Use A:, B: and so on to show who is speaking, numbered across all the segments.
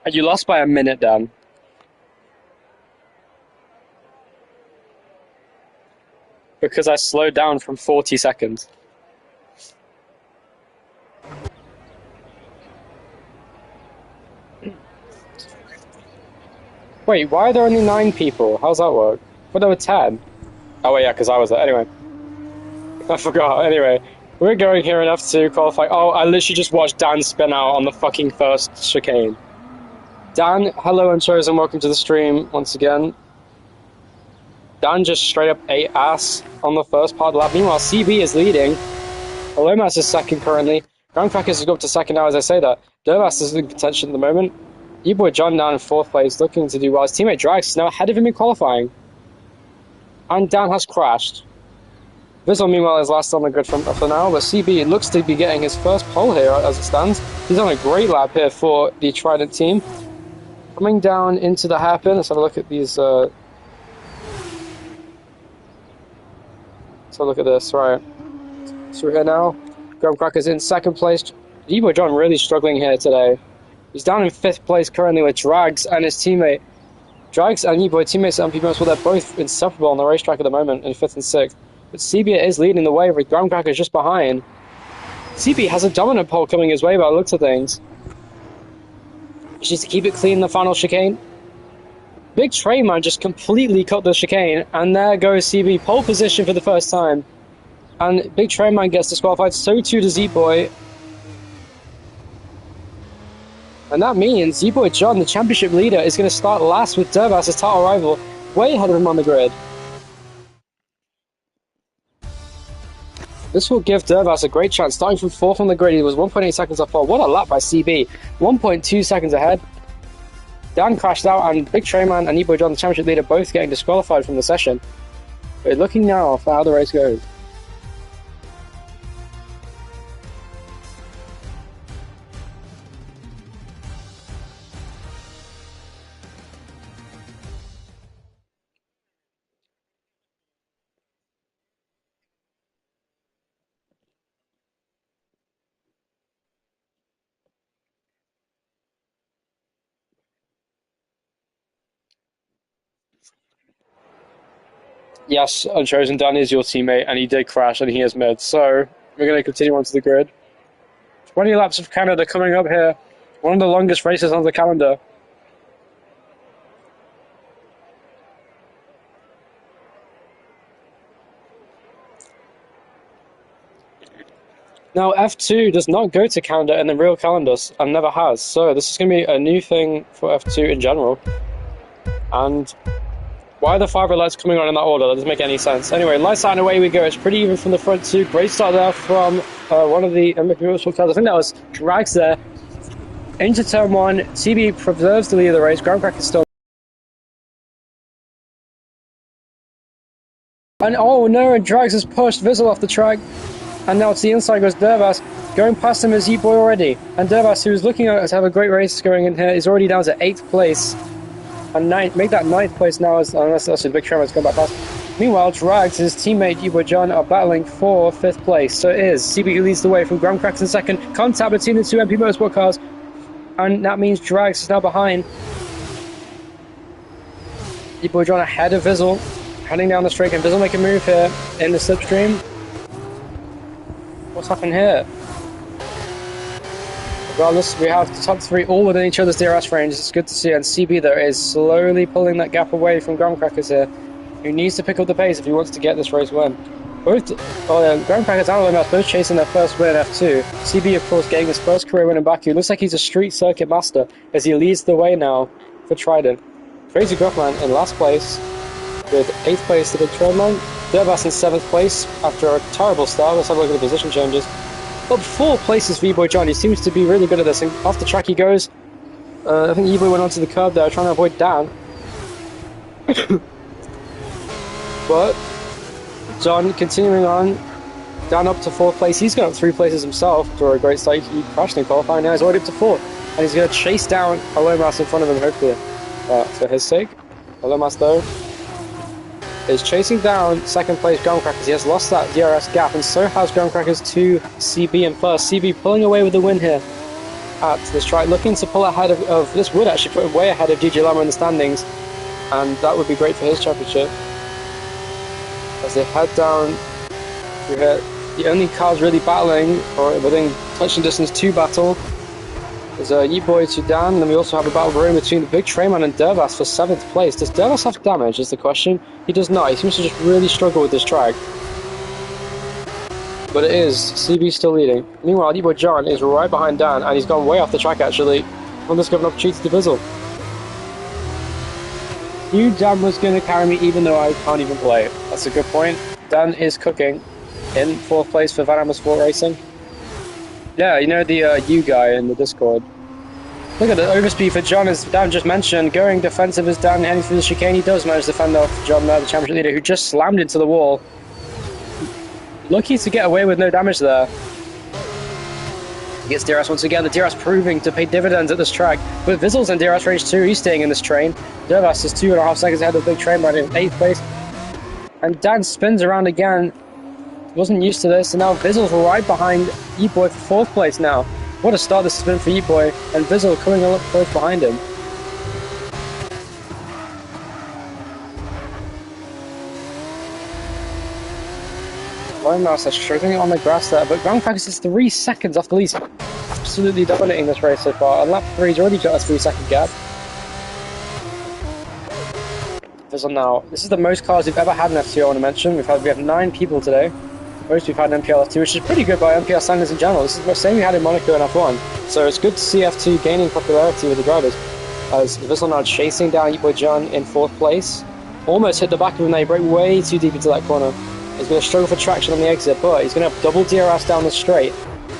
A: You lost by a minute, Dan. Because I slowed down from 40 seconds. Wait, why are there only 9 people? How's that work? But there were 10. Oh, wait, yeah, because I was there. Anyway. I forgot. Anyway, we're going here in F2 qualifying. Oh, I literally just watched Dan spin out on the fucking first chicane. Dan, hello and chosen, welcome to the stream once again. Dan just straight up ate ass on the first part of the lap. Meanwhile, CB is leading. Lomas is second currently. Groundcrackers has got up to second now as I say that. Dervas is in contention at the moment. E-boy John down in 4th place, looking to do well. His teammate Drax is now ahead of him in qualifying. And Dan has crashed. Vizsla, meanwhile, is last on the grid for now, but CB looks to be getting his first pole here as it stands. He's on a great lap here for the Trident team. Coming down into the hairpin, let's have a look at these. Let's have a look at this, right. So we're here now. Graham Cracker's in 2nd place. E-boy John really struggling here today. He's down in 5th place currently with Drags and his teammate. Drags and E-boy teammates at MP Most, well, they're both inseparable on the racetrack at the moment in 5th and 6th. But CB is leading the way with Groundcrackers just behind. CB has a dominant pole coming his way by the looks of things. She needs to keep it clean in the final chicane. Big Trainman just completely cut the chicane, and there goes CB, pole position for the first time. And Big Trainman gets disqualified, so too does Z-Boy. And that means Z-Boy John, the championship leader, is going to start last with Dervas, his title rival, way ahead of him on the grid. This will give Dervas a great chance. Starting from 4th on the grid, he was 1.8 seconds off pole. What a lap by CB. 1.2 seconds ahead. Dan crashed out, and Big Trainman and E-boy John, the championship leader, both getting disqualified from the session. We're looking now for how the race goes. Yes, Unchosen, Dan is your teammate, and he did crash, and he is mid. So, we're going to continue on to the grid. 20 laps of Canada coming up here. One of the longest races on the calendar. Now, F2 does not go to Canada in the real calendars, and never has. So, this is going to be a new thing for F2 in general. And why are the 5 red lights coming on in that order? That doesn't make any sense. Anyway, lights out and away we go. It's pretty even from the front too. Great start there from one of the Motorsport cars. I think that was Drags there. Into turn 1. CB preserves the lead of the race. Groundcracker is still. And oh no, and Drags has pushed Vizsla off the track. And now to the inside goes Dervas. Going past him is E-boy already. And Dervas, who's looking to have a great race going in here, is already down to 8th place. And make that 9th place now, unless that's a big Tremor has gone back past. Meanwhile, Drags, his teammate E-boy John, are battling for 5th place. So it is CB who leads the way from Groundcrackers in 2nd. Contact between the 2 MP Motorsport cars. And that means Drags is now behind. E-boy John ahead of Vizsla. Heading down the straight. Can Vizsla make a move here in the slipstream? What's happened here? Regardless, we have the top 3 all within each other's DRS range. It's good to see. And CB, though, is slowly pulling that gap away from Groundcrackers here, who needs to pick up the pace if he wants to get this race win. Groundcrackers and Lomas both chasing their first win in F2. CB, of course, getting his first career win in Baku. Looks like he's a street circuit master as he leads the way now for Trident. Crazy Gruffman in last place with 8th place to Big Trainman. Dervas in 7th place after a terrible start. Let's have a look at the position changes. Up 4 places for E-boy John. He seems to be really good at this. And off the track he goes. I think E-boy went onto the curb there, trying to avoid Dan. But John continuing on. Dan up to 4th place. He's got up 3 places himself for a great start. He crashed in qualifying. Now he's already up to 4th. And he's going to chase down Lomas in front of him, hopefully. For his sake. Lomas, though, is chasing down 2nd place Groundcrackers. He has lost that DRS gap, and so has Groundcrackers to CB in 1st. CB pulling away with the win here. at this track, looking to pull ahead of this would actually put him way ahead of DJ Lama in the standings, and that would be great for his championship. As they head down through here, the only cars really battling, or within touching distance to battle, is Yeetboy to Dan, and then we also have a battle brewing between the Big Trayman and Dervas for 7th place. Does Dervas have damage is the question? He does not, he seems to just really struggle with this track. But it is CB still leading. Meanwhile, Yeetboy John is right behind Dan, and he's gone way off the track actually. I'm just giving an opportunity to Vizzle. Knew Dan was going to carry me even though I can't even play. That's a good point. Dan is cooking in 4th place for Van Amber Sport Racing. Yeah, you know the U guy in the Discord. Look at the overspeed for John, as Dan just mentioned. Going defensive as Dan heading through the chicane. He does manage to fend off John there, the championship leader, who just slammed into the wall. Lucky to get away with no damage there. He gets DRS once again. The DRS proving to pay dividends at this track. But Vizzle's in DRS range too. He's staying in this train. Dervas is 2.5 seconds ahead of the Big Train, right in 8th place. And Dan spins around again. Wasn't used to this, and now Vizzle's right behind Yeetboy for 4th place now. What a start this has been for Yeetboy, and Vizzle coming up close behind him. Limehouse is struggling on the grass there, but Ground Focus is 3 seconds off the lead. Absolutely dominating this race so far. On lap 3, he's already got a 3-second gap. Vizzle now. This is the most cars we've ever had in F2, I want to mention. We have 9 people today. Most we've had in NPL F2, which is pretty good by NPL standards in general. This is the same we had in Monaco and F1. So it's good to see F2 gaining popularity with the drivers. As Vizzle now chasing down Yeetboy John in 4th place. Almost hit the back of him there. He broke way too deep into that corner. He's going to struggle for traction on the exit, but he's going to have double DRS down the straight.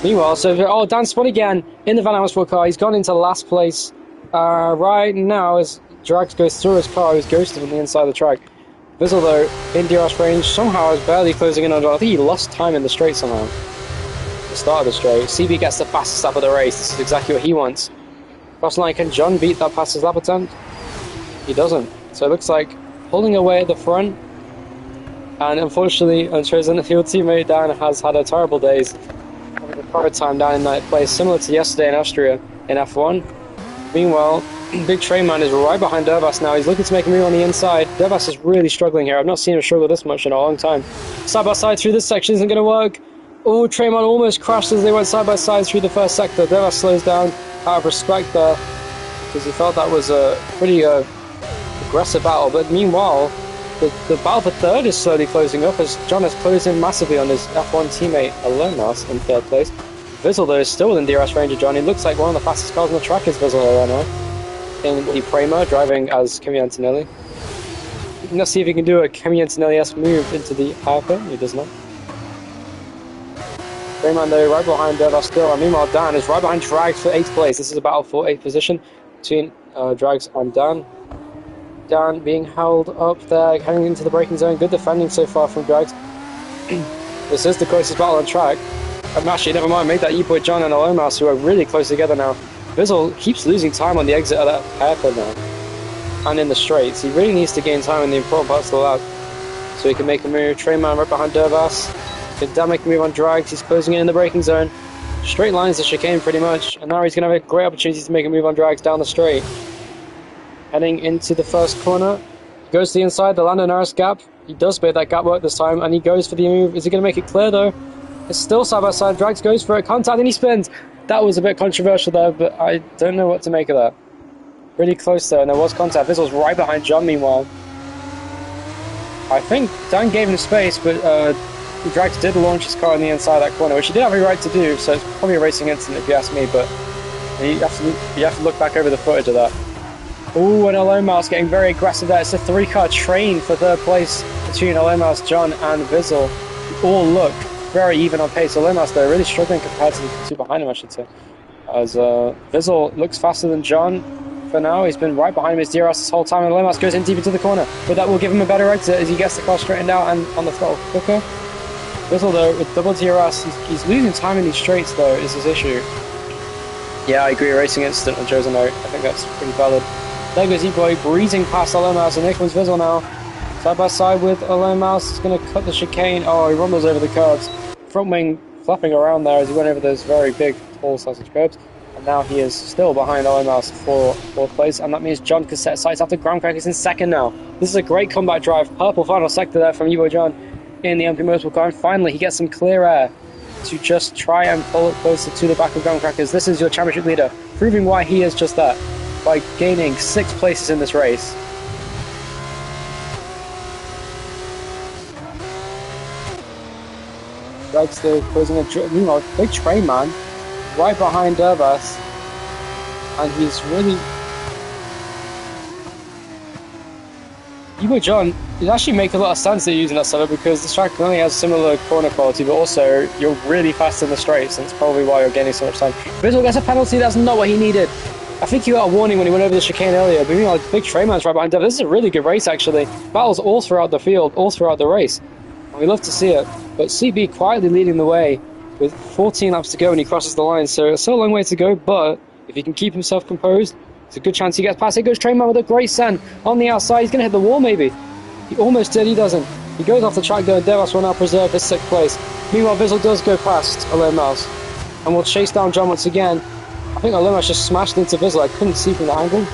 A: Meanwhile, Dan spun again in the Van Amersfoort car. He's gone into last place right now as Drax goes through his car. He's ghosted on the inside of the track. Vizzle, though, in DRS range, somehow is barely closing in on John. I think he lost time in the straight somehow. The start of the straight. CB gets the fastest lap of the race. This is exactly what he wants. Cross line, can John beat that fastest lap attempt? He doesn't. So it looks like pulling away at the front. And unfortunately, Unchosen field teammate Dan has had a terrible days. Having a hard time down in 9th place, similar to yesterday in Austria in F1. Meanwhile, Big Trainman is right behind Dervas now. He's looking to make a move on the inside. Dervas is really struggling here. I've not seen him struggle this much in a long time. Side by side through this section isn't going to work. Oh, Trainman almost crashed as they went side by side through the first sector. Dervas slows down out of respect there because he felt that was a pretty aggressive battle. But meanwhile, the battle for 3rd is slowly closing up as John has closed in massively on his F1 teammate Alomas in 3rd place. Vizzle, though, is still within DRS range of John. He looks like one of the fastest cars on the track is Vizzle here right now. In the Prema, driving as Kimi Antonelli. Let's see if he can do a Kimi Antonelli-esque move into the hairpin. He does not. Prema, though, right behind Dervas still. And meanwhile, Dan is right behind Drags for 8th place. This is a battle for 8th position between Drags and Dan. Dan being held up there, heading into the braking zone. Good defending so far from Drags. This is the closest battle on track. Actually, never mind, made that Yeetboy John and Alomas, who are really close together now. Vizzle keeps losing time on the exit of that hairpin now. And in the straights. He really needs to gain time in the important parts of the lap. So he can make a move. Trainman right behind Dervas. Can Dan make a move on Drags? He's closing in the braking zone. Straight lines the chicane pretty much. And now he's going to have a great opportunity to make a move on Drags down the straight. Heading into the first corner. Goes to the inside, the Lando Norris gap. He does make that gap work this time. And he goes for the move. Is he going to make it clear though? It's still side by side. Drags goes for a contact and he spins. That was a bit controversial there, but I don't know what to make of that. Really close there, and there was contact. Vizzle's right behind John, meanwhile. I think Dan gave him space, but Drax did launch his car on the inside of that corner, which he did have a right to do, so it's probably a racing incident if you ask me, but you have to look back over the footage of that. Ooh, and Alomas getting very aggressive there. It's a 3-car train for 3rd place between Alomas, John, and Vizzle. All look very even on pace. Alomas, though, really struggling compared to the 2 behind him, I should say. As Vizzle looks faster than John for now. He's been right behind him, his DRS this whole time, and Alomas goes in deep into the corner. But that will give him a better exit as he gets the car straightened out and on the throttle quicker. Vizzle, though, with double DRS, he's losing time in these straights, though, is his issue. Yeah, I agree, a racing incident on chosen note. I think that's pretty valid. There goes Yeetboy breezing past Alomas, and here comes Vizzle now. Side by side with Alomas, he's going to cut the chicane. Oh, he rumbles over the curbs. Front wing flapping around there as he went over those very big, tall sausage curbs. And now he is still behind Owen Mouse for fourth place, and that means John can set sights after Graham Crack is in second now. This is a great comeback drive. Purple final sector there from Evo John in the MP Motorsport car, and finally he gets some clear air to just try and pull it closer to the back of Graham Crackers. This is your championship leader, proving why he is just that, by gaining 6 places in this race. Drag's still closing a big train man right behind Dervas, and he's really Evo John, it actually makes a lot of sense that you're using that setup because this track only has similar corner quality, but also you're really fast in the straights, and it's probably why you're gaining so much time. Visual gets a penalty, that's not what he needed. I think he got a warning when he went over the chicane earlier, but meanwhile, big train man's right behind Dervas. This is a really good race actually. Battles all throughout the field, all throughout the race. And we love to see it. But CB quietly leading the way with 14 laps to go when he crosses the line, so it's still a long way to go, but if he can keep himself composed, it's a good chance he gets past. It goes Trainman with a great send on the outside. He's going to hit the wall maybe. He almost did, he doesn't. He goes off the track though, and Devas will now preserve his 6th place. Meanwhile, Vizsla does go past Alain Miles and will chase down John once again. I think Alain Miles just smashed into Vizsla. I couldn't see from the angle.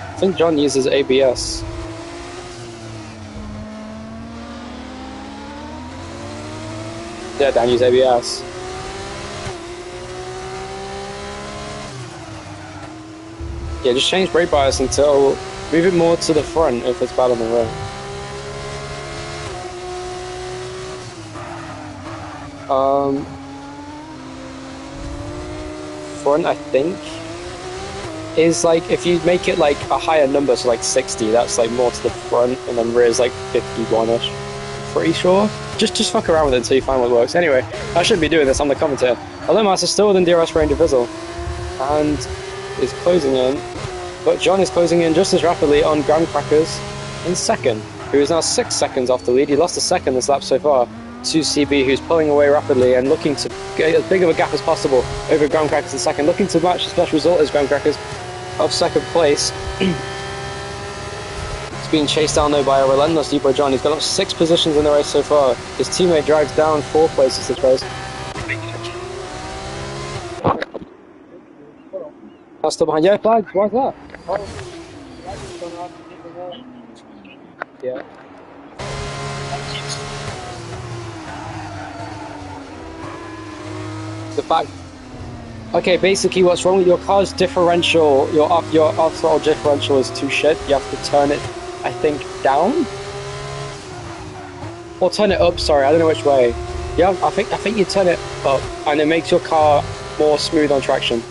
A: I think John uses ABS. Yeah, Dan uses ABS. Yeah, just change brake bias until move it more to the front if it's bad on the road. Front, I think, is like if you make it like a higher number, so like 60, that's like more to the front, and then rear is like 51ish. Pretty sure. Just fuck around with it until you find what works. Anyway, I shouldn't be doing this. I'm the commentator. Alain is still within DRS range of Vizsla, and is closing in, but John is closing in just as rapidly on Graham Crackers in second, who is now 6 seconds off the lead. He lost a second this lap so far to CB, who's pulling away rapidly and looking to get as big of a gap as possible over Graham Crackers in second, looking to match the special result as Graham Crackers of second place. It's being chased down though by a relentless Evo John. He's got up 6 positions in the race so far. His teammate drags down 4 places this race. That's still behind. Yeah, flag. Why's that? Yeah. The back. Okay, basically, what's wrong with your car's differential? Your off throttle differential is too shit. You have to turn it, I think, down, or turn it up. Sorry, I don't know which way. Yeah, I think you turn it up, and it makes your car more smooth on traction.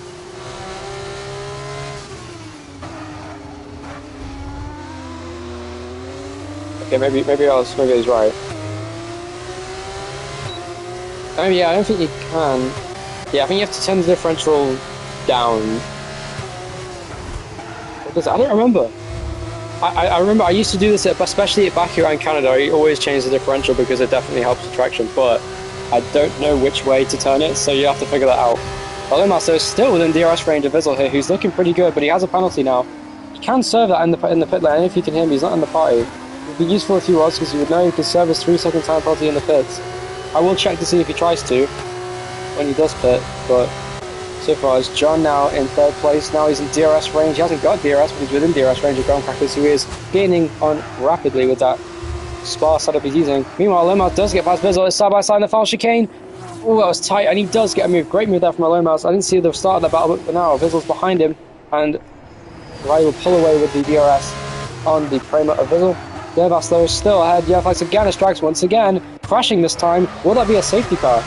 A: Okay, maybe I was right. Yeah, I don't think you can. Yeah, I think you have to turn the differential down. Because I don't remember. I remember I used to do this, especially at Baku and Canada. I always change the differential because it definitely helps with traction. But I don't know which way to turn it, so you have to figure that out. Alain is still within DRS range of Vizsla here, who's looking pretty good, but he has a penalty now. He can serve that in the pit lane, and if you can hear me, he's not in the party. It would be useful if he was, because you would know he can serve his 3-second time penalty in the pits. I will check to see if he tries to when he does pit, but so far it's John now in 3rd place. Now he's in DRS range. He hasn't got DRS, but he's within DRS range of Graham Crackers, who is gaining on rapidly with that spar setup he's using. Meanwhile, Lemos does get past Vizsla. It's side by side in the final chicane. Oh, that was tight, and he does get a move. Great move there from Lemos. I didn't see the start of the battle, but now Vizsla's behind him, and Riley will pull away with the DRS on the Prema of Vizsla. Devas though is still ahead. Yeah, fights again as Drags once again, crashing this time. Will that be a safety car?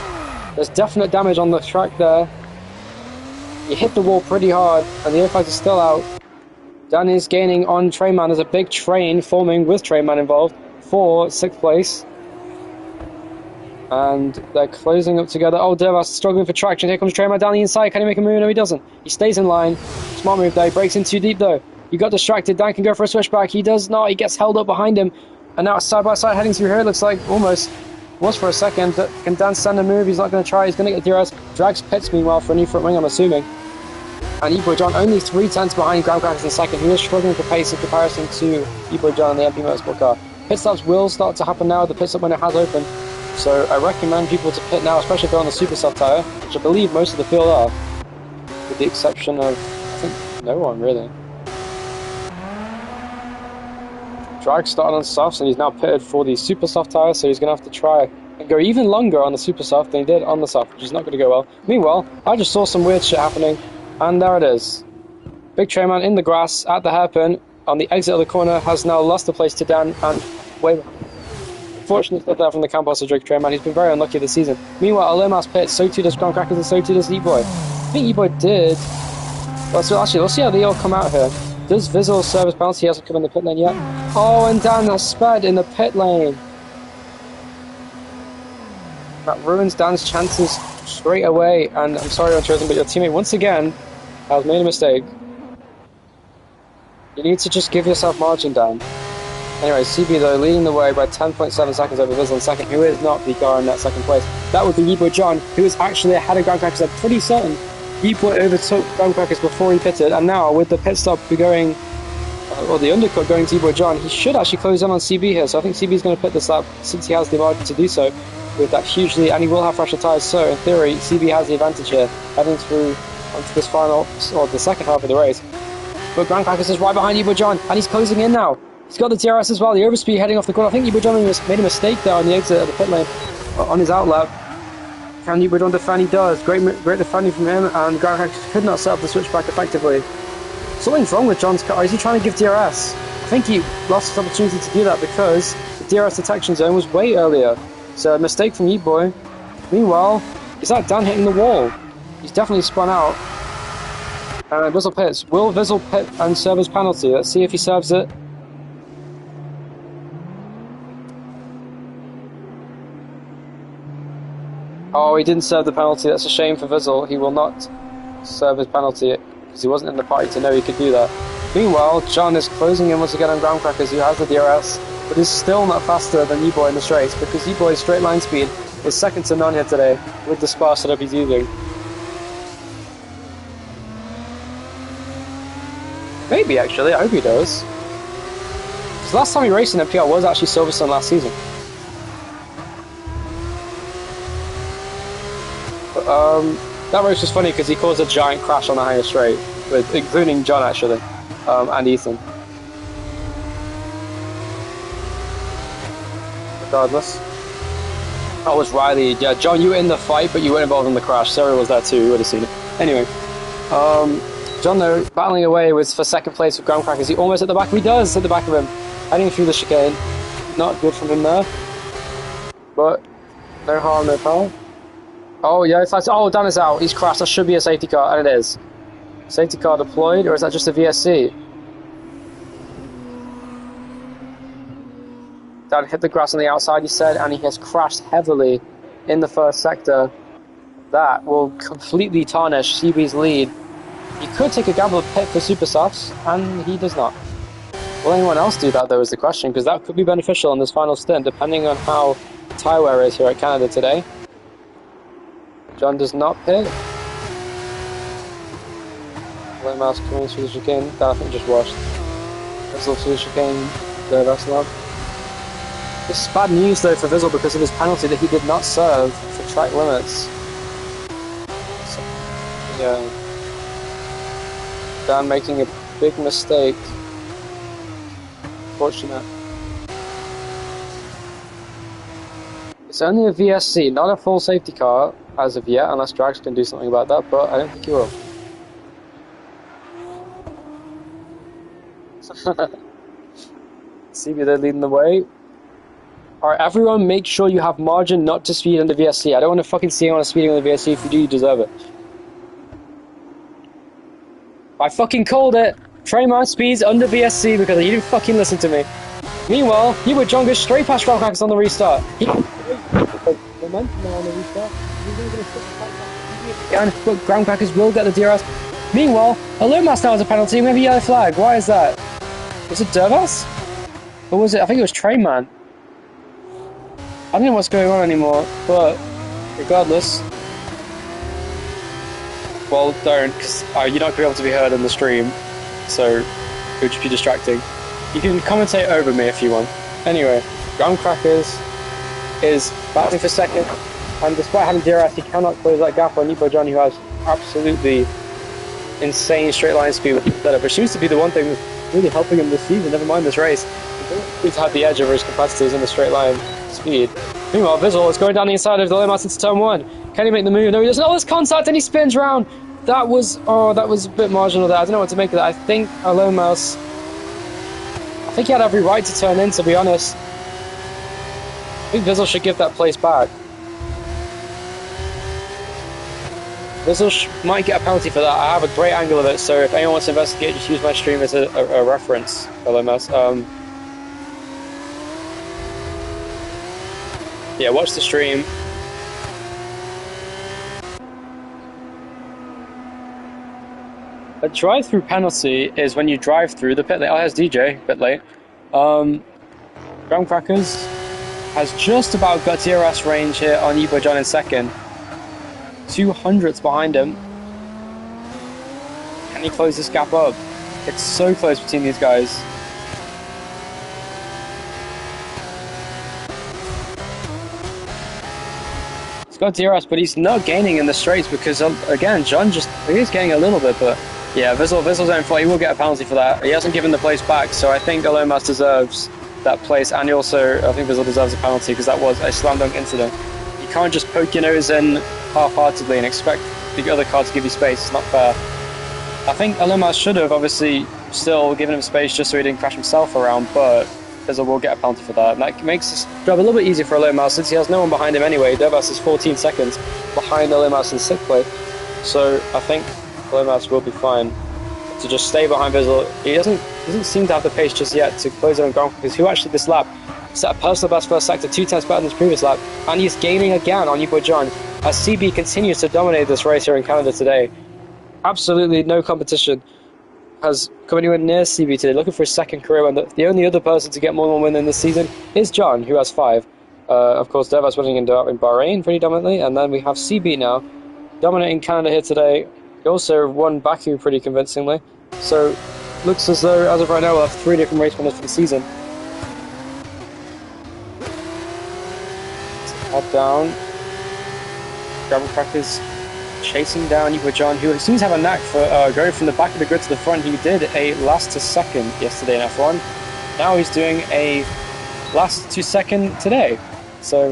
A: There's definite damage on the track there. He hit the wall pretty hard, and the airfighter is still out. Dan is gaining on Trainman. There's a big train forming with Trainman involved for 6th place. And they're closing up together. Oh, Devas struggling for traction. Here comes Trainman down the inside. Can he make a move? No, he doesn't. He stays in line. Smart move there. He breaks in too deep though. He got distracted. Dan can go for a switchback. He does not. He gets held up behind him. And now it's side by side heading through here. It looks like almost was for a second. Can Dan send a move? He's not going to try. He's going to get DRS. Drags pits meanwhile for a new front wing, I'm assuming. And Evo John only 3 tenths behind Graham Crackers in second. He is struggling for pace in comparison to Evo John and the MP Motorsport car. Pit stops will start to happen now. The pit stop window has opened. So I recommend people to pit now, especially if they're on the super soft tyre, which I believe most of the field are, with the exception of, I think, no one really. Drag started on softs and he's now pitted for the super soft tyre, so he's going to have to try and go even longer on the super soft than he did on the soft, which is not going to go well. Meanwhile, I just saw some weird shit happening, and there it is. Big Trainman in the grass at the hairpin on the exit of the corner has now lost the place to Dan and way. Fortunately, stuff there from the camp also Drake Trainman. He's been very unlucky this season. Meanwhile, Alomas pit, so too does Graham Crackers and so too does E-Boy. I think E-Boy did. Well, so actually, let's see how they all come out here. Does Vizzle serve his penalty? He hasn't come in the pit lane yet. Oh, and Dan has sped in the pit lane. That ruins Dan's chances straight away. And I'm sorry, Unchosen, but your teammate once again has made a mistake. You need to just give yourself margin, Dan. Anyway, CB though leading the way by 10.7 seconds over Vizzle in second, who is not the car in that second place. That would be E-Boy John, who is actually ahead of Graham Crackers. I'm pretty certain E-Boy overtook Graham Crackers before he pitted, and now with the pit stop going, or the undercut going to E-Boy John, he should actually close in on CB here. So I think CB is going to pit this lap since he has the margin to do so with that huge lead, and he will have fresher tyres. So in theory, CB has the advantage here heading through onto this final, or the second half of the race. But Graham Crackers is right behind E-Boy John, and he's closing in now. He's got the DRS as well, the overspeed heading off the corner. I think E-Boy John made a mistake there on the exit of the pit lane, on his outlap. Can E-Boy John defend? He does. Great defending from him, and Graham Crackers could not set up the switchback effectively. Something's wrong with John's car. Is he trying to give DRS? I think he lost his opportunity to do that because the DRS detection zone was way earlier. So a mistake from E-Boy. Meanwhile, is that Dan hitting the wall? He's definitely spun out. And Vizzle pits. Will Vizzle pit and serve his penalty? Let's see if he serves it. Oh, he didn't serve the penalty. That's a shame for Vizzle. He will not serve his penalty because he wasn't in the party to know he could do that. Meanwhile, John is closing in once again on Graham Crackers, who has the DRS, but is still not faster than E-Boy in this race because E-Boy's straight line speed is second to none here today with the sparse setup he's using. Maybe, actually. I hope he does. Because last time he raced in NPL was actually Silverstone last season. But, that race was funny because he caused a giant crash on the higher straight, including John, actually, and Ethan. Regardless. That was Riley. Yeah, John, you were in the fight, but you weren't involved in the crash. Sarah was there too. You would have seen it. Anyway. John, though, battling away for second place with Graham Crackers. He almost at the back of him. He does at the back of him. Heading through the chicane. Not good from him there. But no harm, no foul. Oh, yeah. Oh, Dan is out. He's crashed. That should be a safety car, and it is. Safety car deployed, or is that just a VSC? Dan hit the grass on the outside, he said, and he has crashed heavily in the first sector. That will completely tarnish CB's lead. He could take a gamble of pit for super softs, and he does not. Will anyone else do that, though, is the question, because that could be beneficial in this final stint, depending on how the tyre wear is here at Canada today. John does not pit. Lane mouse coming through the chicane. That I think just washed. Vizzle through the chicane. There, that's not. This is bad news, though, for Vizzle because of his penalty that he did not serve for track limits. So, yeah. Dan making a big mistake. Fortunate. It's only a VSC, not a full safety car as of yet, unless Drax can do something about that, but I don't think he will. CB they're leading the way. Alright, everyone make sure you have margin not to speed on the VSC. I don't want to fucking see anyone speeding on the VSC. If you do, you deserve it. I fucking called it! Trainman speeds under VSC because he didn't fucking listen to me. Meanwhile, you were John goes straight past Graham Crackers on the restart. Momentum now on the restart. And Graham Crackers will get the DRS. Meanwhile, a low mass now has a penalty. We have a yellow flag. Why is that? Was it Dervas? Or was it? I think it was Trainman. I don't know what's going on anymore, but regardless. Well, don't, because you're not going to be able to be heard on the stream, so it would just be distracting. You can commentate over me if you want. Anyway, Graham Crackers is battling for second, and despite having DRS, he cannot close that gap on Nico John, who has absolutely insane straight line speed with the setup, which seems to be the one thing that's really helping him this season, never mind this race. He's had the edge over his competitors in the straight line speed. Meanwhile, Vizsla is going down the inside of the low mass into turn 1. Can he make the move? No, he doesn't. Oh, there's contact and he spins round. That was a bit marginal there. I don't know what to make of that. I think he had every right to turn in, to be honest. I think Vizsla should give that place back. Vizsla might get a penalty for that. I have a great angle of it, so if anyone wants to investigate, just use my stream as a reference, LMS. Yeah, watch the stream. A drive-through penalty is when you drive through the pit lane. Oh, there's DJ, pit lane. Graham Crackers has just about got DRS range here on Ibo John in second. 200s behind him. Can he close this gap up? It's so close between these guys. He's got DRS, but he's not gaining in the straights because, again, John he's gaining a little bit, but yeah, Vizsla's own fault. He will get a penalty for that. He hasn't given the place back, so I think Alomas deserves that place, and I think Vizsla deserves a penalty because that was a slam dunk incident. You can't just poke your nose in half-heartedly and expect the other car to give you space. It's not fair. I think Alomas should have obviously still given him space just so he didn't crash himself around, but Vizsla will get a penalty for that. And that makes his job a little bit easier for Alomas since he has no one behind him anyway. Devas is 14 seconds behind Alomas in 6th place. So I think Alomas will be fine to just stay behind Vizsla. He doesn't seem to have the pace just yet to close on ground because who actually this lap set a personal best first sector 2 times better than his previous lap, and he's gaining again on Ibo John as CB continues to dominate this race here in Canada today. Absolutely no competition has come anywhere near CB today, looking for his second career win. The only other person to get more than one win in this season is John, who has 5. Of course, Devas winning in Bahrain pretty dominantly, and then we have CB now dominating Canada here today. He also won Baku pretty convincingly, so looks as though as of right now we'll have 3 different race winners for the season. Head down. Gravel Crackers chasing down Ibo John, who seems to have a knack for going from the back of the grid to the front. He did a last to second yesterday in F1. Now he's doing a last to second today. So,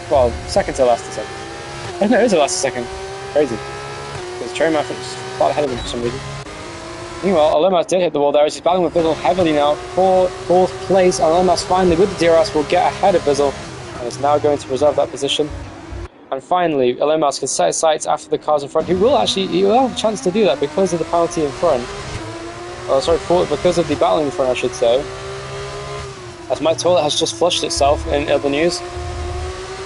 A: well, second to last to second. Oh no, it is a last to second. Crazy. Because Cherry Math is far ahead of him for some reason. Meanwhile, Alomas did hit the wall there as he's battling with Vizsla heavily now for 4th place. And Alomas finally, with the DRS, will get ahead of Vizsla and is now going to preserve that position. And finally, Alomas can set his sights after the cars in front. He will have a chance to do that because of the penalty in front. Because of the battling in front, I should say. As my toilet has just flushed itself in other news.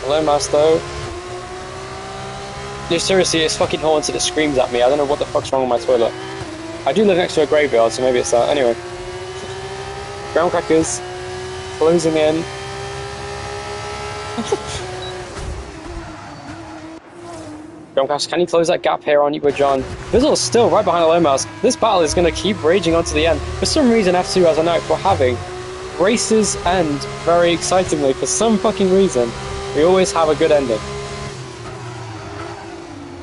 A: Alomas, though. No, seriously, it's fucking haunted. It screams at me. I don't know what the fuck's wrong with my toilet. I do live next to a graveyard, so maybe it's that. Anyway. Ground Crackers closing in. Ground Crackers, can he close that gap here on Ibo John? Vizsla is still right behind Alomas. This battle is going to keep raging on to the end. For some reason, F2 has a knack for having races end very excitingly. For some fucking reason, we always have a good ending.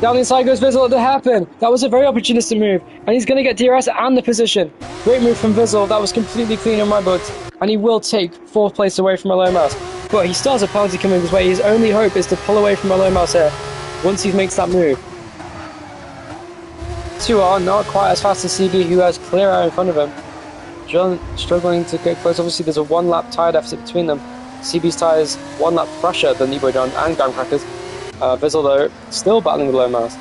A: Down the inside goes Vizsla to happen. That was a very opportunistic move. And he's going to get DRS and the position. Great move from Vizsla. That was completely clean in my books. And he will take 4th place away from Alomas. But he still has a penalty coming his way. His only hope is to pull away from Alomas here once he makes that move. 2 are not quite as fast as CB, who has clear out in front of him. John struggling to get close. Obviously, there's a 1-lap tyre deficit between them. CB's tyres 1 lap fresher than Ibo John and Graham Crackers. Vizsla, though, still battling with Alomas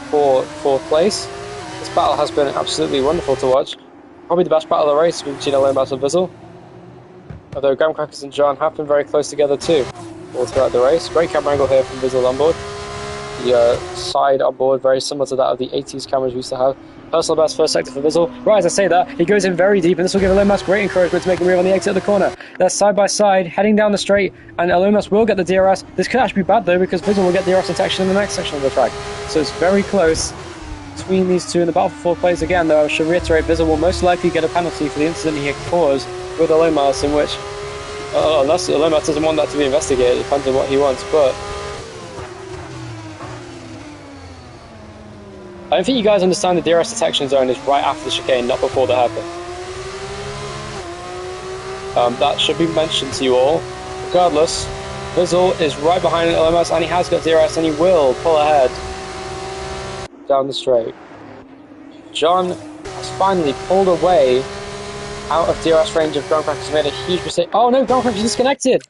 A: for 4th place. This battle has been absolutely wonderful to watch. Probably the best battle of the race between Alomas and Vizsla. Although Graham Crackers and John have been very close together too, all throughout the race. Great camera angle here from Vizsla on board. The side on board, very similar to that of the 80s cameras we used to have. Personal best first sector for Vizsla. Right as I say that, he goes in very deep, and this will give Alomas great encouragement to make a move on the exit of the corner. They're side by side, heading down the straight, and Alomas will get the DRS. This could actually be bad though, because Vizsla will get DRS detection in the next section of the track. So it's very close between these two in the battle for 4th place again, though I should reiterate Vizsla will most likely get a penalty for the incident he caused with Alomas, in which Unless Lomas doesn't want that to be investigated, it depends on what he wants, but I don't think you guys understand the DRS detection zone is right after the chicane, not before the hairpin. That should be mentioned to you all. Regardless, Vizzle is right behind Lomas, and he has got DRS, and he will pull ahead down the straight. John has finally pulled away out of DRS range of Groundcracker. He's made a huge mistake. Oh no, Groundcracker disconnected!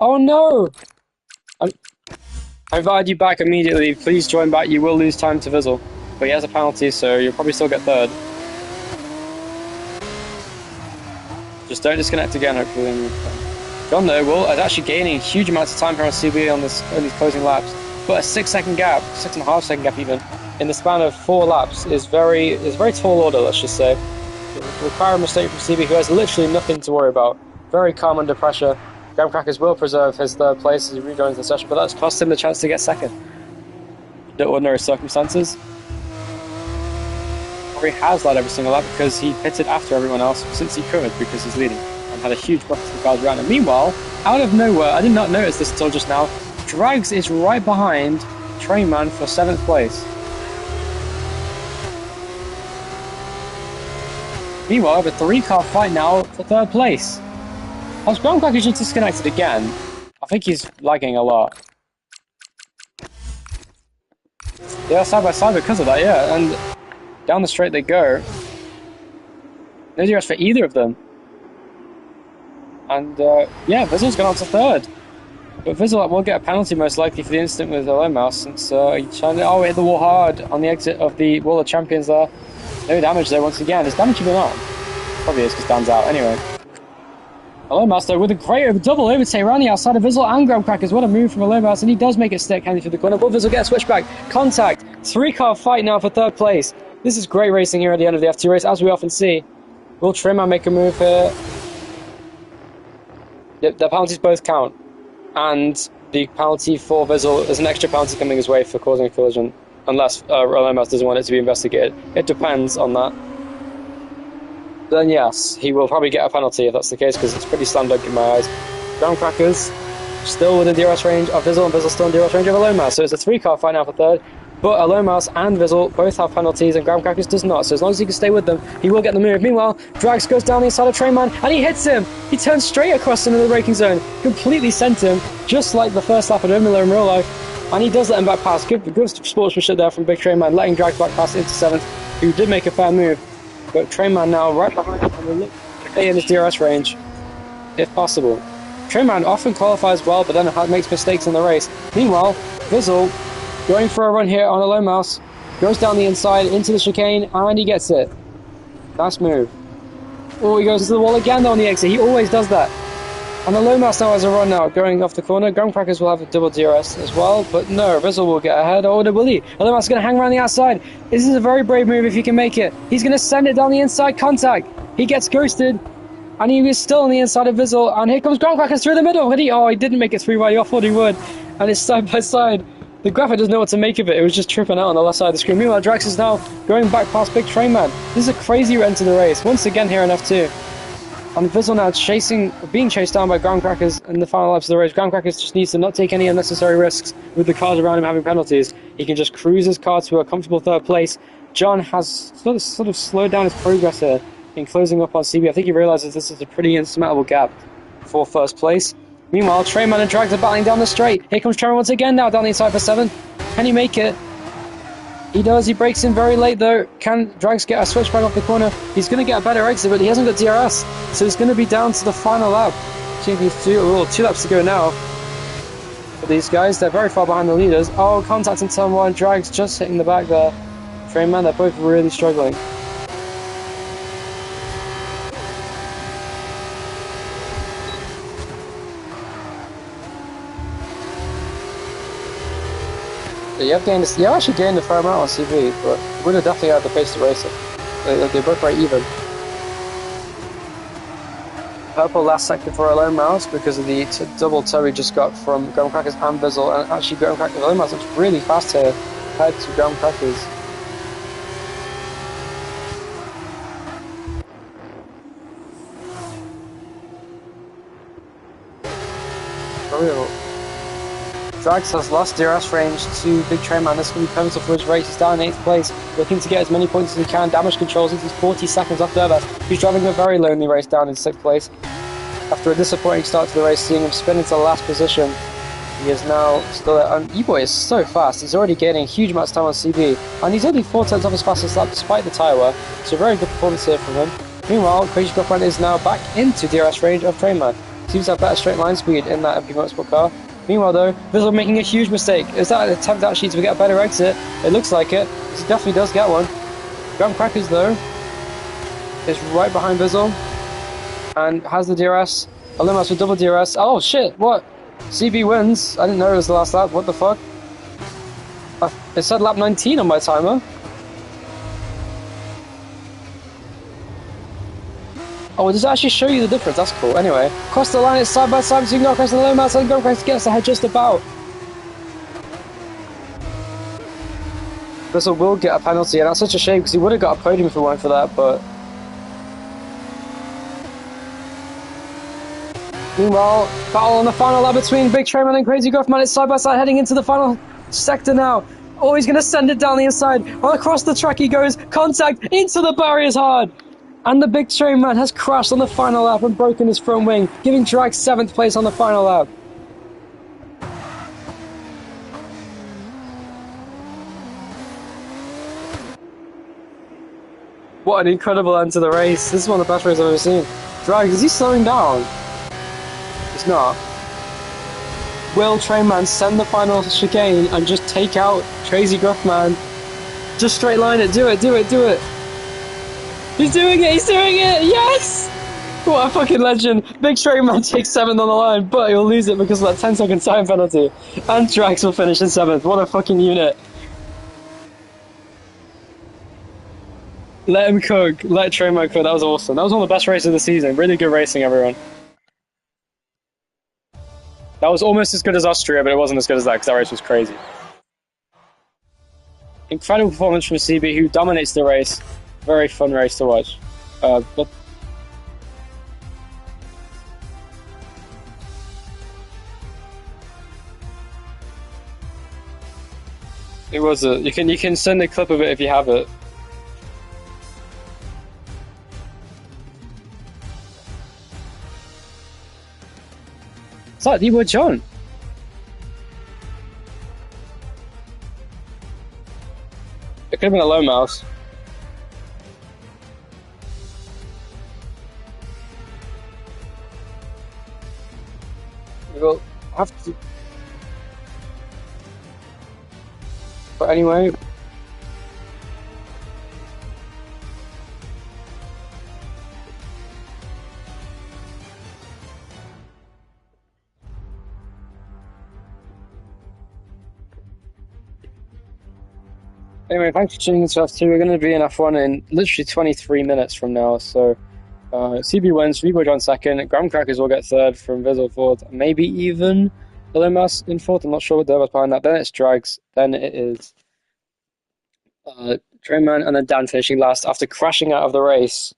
A: Oh no! I invited you back immediately. Please join back. You will lose time to Vizzle. But he has a penalty, so you'll probably still get third. Just don't disconnect again, hopefully. John, though, is actually gaining huge amounts of time from CB on these closing laps. But a 6-second gap, 6.5-second gap even, in the span of 4 laps is very tall order, let's just say. It will require a mistake from CB, who has literally nothing to worry about. Very calm under pressure. Groundcrackers will preserve his third place as he rejoins the session, but that's cost him the chance to get second. Under ordinary circumstances. He has led every single lap because he pitted after everyone else since he could, because he's leading, and had a huge buffer to the cars around him. Meanwhile, out of nowhere, I did not notice this until just now, Drags is right behind Trainman for 7th place. Meanwhile, we have a 3-car fight now for 3rd place. Has Groundcracker just disconnected again? I think he's lagging a lot. Yeah, side by side because of that, yeah, and down the straight they go. No DRS for either of them. And yeah, Vizzle's gone on to 3rd. But Vizzle will get a penalty most likely for the incident with the low mouse, since he hit the wall hard on the exit of the Wall of Champions there. No damage there once again. Is damage even on? Probably is because Dan's out. Anyway. Low mouse though with a great double overtake around the outside of Vizzle and Groundcrackers. What a move from a low mouse, and he does make it stick handy through the corner. But Vizzle gets a switchback. Contact. 3-car fight now for 3rd place. This is great racing here at the end of the F2 race, as we often see. Will Trimmer make a move here? Yep, the penalties both count. And the penalty for Vizzle, there's an extra penalty coming his way for causing a collision. Unless Lomas doesn't want it to be investigated. It depends on that. Then yes, he will probably get a penalty if that's the case, because it's pretty slam dunk in my eyes. Groundcrackers still within DRS range of Vizzle, and Vizzle still in DRS range of Lomas. So it's a 3-car fight now for 3rd. But Lomas and Vizzle both have penalties, and Groundcrackers does not. So as long as he can stay with them, he will get the move. Meanwhile, Drags goes down the inside of Trainman, and he hits him! He turns straight across into the braking zone. Completely sent him, just like the first lap of Imola in real life. And he does let him back pass. Good sportsmanship there from Big Trainman, letting Drags back pass into 7th, who did make a fair move. But Trainman now right behind him, and will look to stay in his DRS range, if possible. Trainman often qualifies well, but then makes mistakes in the race. Meanwhile, Vizzle going for a run here on a low mouse, goes down the inside into the chicane, and he gets it. Nice move. Oh, he goes into the wall again though on the exit. He always does that. And the low mouse now has a run now, going off the corner. Groundcrackers will have a double DRS as well, but no, Vizzle will get ahead. Oh, will he? The low mouse is going to hang around the outside. This is a very brave move if he can make it. He's going to send it down the inside, contact. He gets ghosted, and he is still on the inside of Vizzle, and here comes Groundcrackers through the middle. Oh, he didn't make it through while he thought he would, and it's side by side. The graphic doesn't know what to make of it. It was just tripping out on the left side of the screen. Meanwhile, Drax is now going back past Big Trainman. This is a crazy end to the race, once again here in F2. And Vizzle now being chased down by Groundcrackers in the final laps of the race. Groundcrackers just needs to not take any unnecessary risks with the cars around him having penalties. He can just cruise his car to a comfortable 3rd place. John has sort of slowed down his progress here in closing up on CB. I think he realises this is a pretty insurmountable gap for 1st place. Meanwhile, Trainman and Drags are battling down the straight. Here comes Trainman once again now down the inside for 7th. Can he make it? He does. He breaks in very late though. Can Drags get a switchback off the corner? He's going to get a better exit, but he hasn't got DRS. So it's going to be down to the final lap. Two laps to go now for these guys. They're very far behind the leaders. Oh, contact in turn 1. Drags just hitting the back there. Trainman, they're both really struggling. You have actually gained a fair amount on CV, but would have definitely had the pace to race it. They're both very even. Purple last sector for a low mouse because of the double toe he just got from Groundcrackers and Vizzle, and actually Groundcrackers low mouse looks really fast here compared to Groundcrackers. For real. Drags has lost DRS range to Big Train Man. This is going to be pivotal for his race. He's down in 8th place, looking to get as many points as he can. Damage controls it. He's 40 seconds off Durbat. He's driving a very lonely race down in 6th place. After a disappointing start to the race, seeing him spin into the last position, he is now still at... E-Boy is so fast. He's already gaining huge amounts of time on CB, and he's only 4 tenths off his fastest lap despite the tyre wear. So very good performance here from him. Meanwhile, Crazy Girlfriend is now back into DRS range of Trainman. Seems to have better straight line speed in that MP Motorsport car. Meanwhile though, Vissel making a huge mistake. Is that an attempt actually to get a better exit? It looks like it. He definitely does get one. Graham Crackers though is right behind Vissel and has the DRS. Alumas with double DRS. Oh shit, what? CB wins. I didn't know it was the last lap. What the fuck? It said lap 19 on my timer. Oh, does it actually show you the difference? That's cool. Anyway, cross the line, it's side by side between Knockcrash and Lomas, and Knockcrash gets ahead just about. Vissel will get a penalty, and that's such a shame because he would have got a podium if it weren't for that, but... Meanwhile, battle on the final lap between Big Trainman and Crazy Golfman. It's side by side heading into the final sector now. Oh, he's going to send it down the inside. Well, across the track he goes. Contact into the barriers hard. And the Big Train Man has crashed on the final lap and broken his front wing, giving Drag 7th place on the final lap. What an incredible end to the race. This is one of the best races I've ever seen. Drag, is he slowing down? He's not. Will Train Man send the final chicane and just take out Crazy Gruff Man? Just straight line it, do it, do it, do it. He's doing it, he's doing it, yes! What a fucking legend. Big Train Man takes 7th on the line, but he'll lose it because of that 10-second time penalty. And Drax will finish in 7th. What a fucking unit. Let him cook, let Train Man cook, that was awesome. That was one of the best races of the season. Really good racing, everyone. That was almost as good as Austria, but it wasn't as good as that because that race was crazy. Incredible performance from CB, who dominates the race. Very fun race to watch. But it was a. You can send a clip of it if you have it. It's like D-Boy John. It could have been a low mouse. We'll have to. But anyway. Anyway, thanks for tuning in to F2. We're going to be in F1 in literally 23 minutes from now, so CB wins, Vibo John second, Graham Crackers will get third from Vissel fourth, maybe even Lomas in fourth. I'm not sure what Derva's behind that. Then it's Drags, then it is Trainman, and then Dan finishing last after crashing out of the race.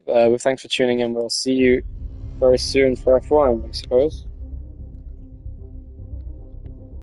A: Thanks for tuning in. We'll see you very soon for F1, I suppose.